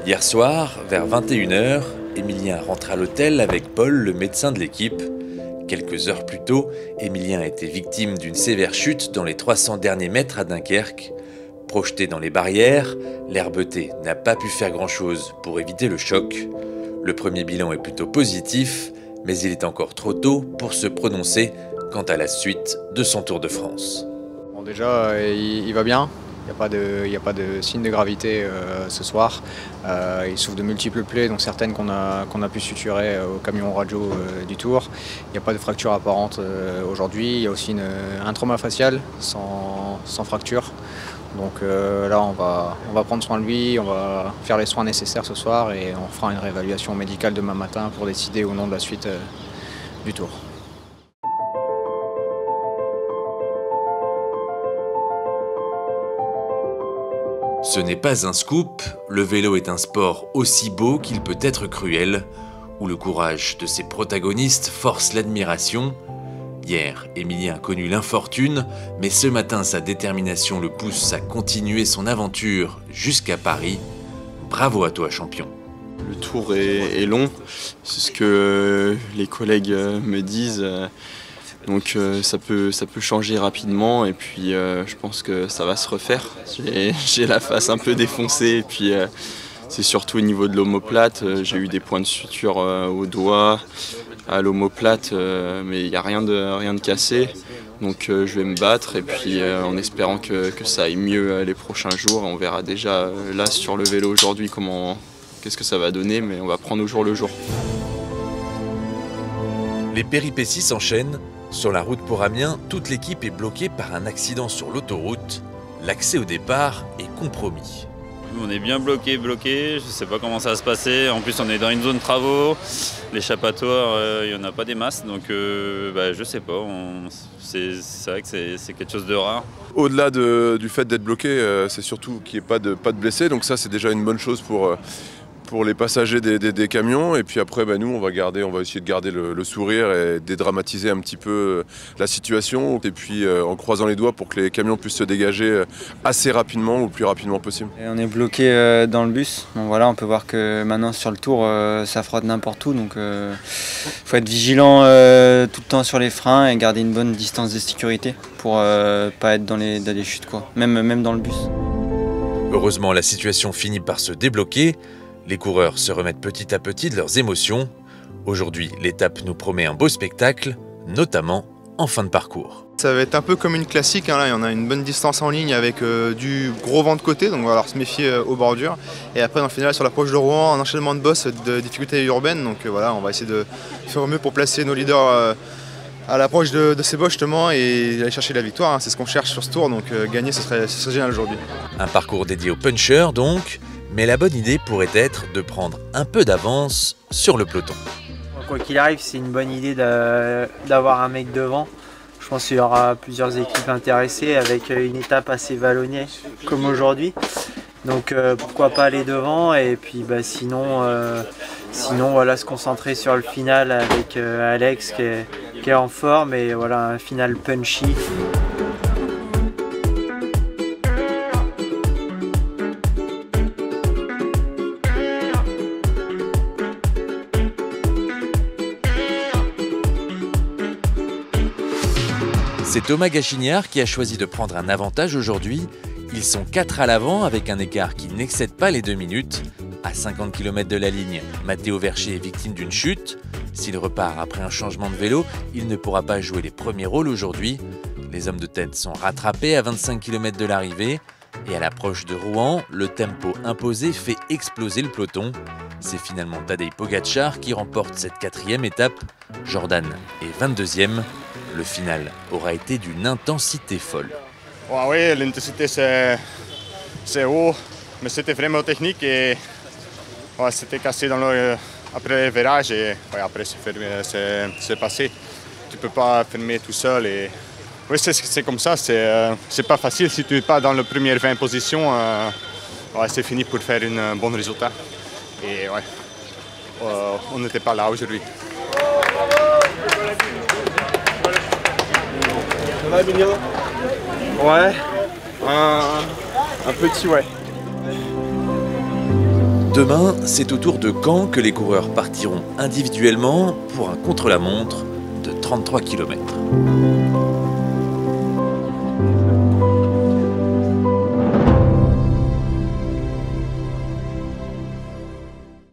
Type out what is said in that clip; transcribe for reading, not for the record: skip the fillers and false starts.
Hier soir, vers 21 h, Emilien rentre à l'hôtel avec Paul, le médecin de l'équipe. Quelques heures plus tôt, Emilien a été victime d'une sévère chute dans les 300 derniers mètres à Dunkerque. Projeté dans les barrières, l'herbeté n'a pas pu faire grand-chose pour éviter le choc. Le premier bilan est plutôt positif, mais il est encore trop tôt pour se prononcer quant à la suite de son Tour de France. Bon, déjà, il va bien. Il n'y a pas de signe de gravité ce soir. Il souffre de multiples plaies, dont certaines qu'on a pu suturer au camion radio du Tour. Il n'y a pas de fracture apparente aujourd'hui. Il y a aussi un trauma facial sans fracture. Donc là, on va prendre soin de lui, on va faire les soins nécessaires ce soir et on fera une réévaluation médicale demain matin pour décider ou non de la suite du Tour. Ce n'est pas un scoop, le vélo est un sport aussi beau qu'il peut être cruel, où le courage de ses protagonistes force l'admiration. Hier, Emilien a connu l'infortune, mais ce matin, sa détermination le pousse à continuer son aventure jusqu'à Paris. Bravo à toi, champion. Le tour est long, c'est ce que les collègues me disent. Donc ça peut changer rapidement et puis je pense que ça va se refaire. J'ai la face un peu défoncée et puis c'est surtout au niveau de l'omoplate. J'ai eu des points de suture au doigt, à l'omoplate, mais il n'y a rien de cassé. Donc je vais me battre et puis en espérant que ça aille mieux les prochains jours. On verra déjà là sur le vélo aujourd'hui qu'est-ce que ça va donner, mais on va prendre au jour le jour. Les péripéties s'enchaînent. Sur la route pour Amiens, toute l'équipe est bloquée par un accident sur l'autoroute. L'accès au départ est compromis. On est bien bloqué, je ne sais pas comment ça va se passer. En plus, on est dans une zone travaux. L'échappatoire, il n'y en a pas des masses, donc je ne sais pas. C'est vrai que c'est quelque chose de rare. Au-delà du fait d'être bloqué, c'est surtout qu'il n'y ait pas de blessés. Donc ça, c'est déjà une bonne chose pour les passagers des camions. Et puis après, nous, on va essayer de garder le sourire et dédramatiser un petit peu la situation. Et puis en croisant les doigts pour que les camions puissent se dégager assez rapidement ou le plus rapidement possible. Et on est bloqué dans le bus. Donc voilà, on peut voir que maintenant sur le tour, ça frotte n'importe où. Donc faut être vigilant tout le temps sur les freins et garder une bonne distance de sécurité pour pas être dans les chutes, quoi. Même dans le bus. Heureusement, la situation finit par se débloquer. Les coureurs se remettent petit à petit de leurs émotions. Aujourd'hui, l'étape nous promet un beau spectacle, notamment en fin de parcours. Ça va être un peu comme une classique, hein, là, il y en a une bonne distance en ligne avec du gros vent de côté, donc on va alors se méfier aux bordures. Et après dans le final sur l'approche de Rouen, un enchaînement de bosses de difficultés urbaines, donc voilà, on va essayer de faire au mieux pour placer nos leaders à l'approche de ces bosses justement et aller chercher la victoire, hein. C'est ce qu'on cherche sur ce tour, donc gagner ce serait génial aujourd'hui. Un parcours dédié aux punchers donc. Mais la bonne idée pourrait être de prendre un peu d'avance sur le peloton. Quoi qu'il arrive, c'est une bonne idée d'avoir un mec devant. Je pense qu'il y aura plusieurs équipes intéressées avec une étape assez vallonnée comme aujourd'hui. Donc pourquoi pas aller devant et puis sinon voilà, se concentrer sur le final avec Alex qui est en forme et voilà un final punchy. C'est Thomas Gachignard qui a choisi de prendre un avantage aujourd'hui. Ils sont 4 à l'avant avec un écart qui n'excède pas les 2 minutes. À 50 km de la ligne, Matteo Vercher est victime d'une chute. S'il repart après un changement de vélo, il ne pourra pas jouer les premiers rôles aujourd'hui. Les hommes de tête sont rattrapés à 25 km de l'arrivée. Et à l'approche de Rouen, le tempo imposé fait exploser le peloton. C'est finalement Tadej Pogačar qui remporte cette 4e étape. Jordan est 22e. Le final aura été d'une intensité folle. Oui, l'intensité c'est haut, mais c'était vraiment technique et c'était cassé après le virage et après c'est passé. Tu ne peux pas fermer tout seul. Et oui, c'est comme ça, c'est pas facile si tu n'es pas dans la première 20 positions. C'est fini pour faire un bon résultat. Et on n'était pas là aujourd'hui. Ça va, Emilien? Ouais, un petit ouais. Demain, c'est au tour de Caen que les coureurs partiront individuellement pour un contre-la-montre de 33 km.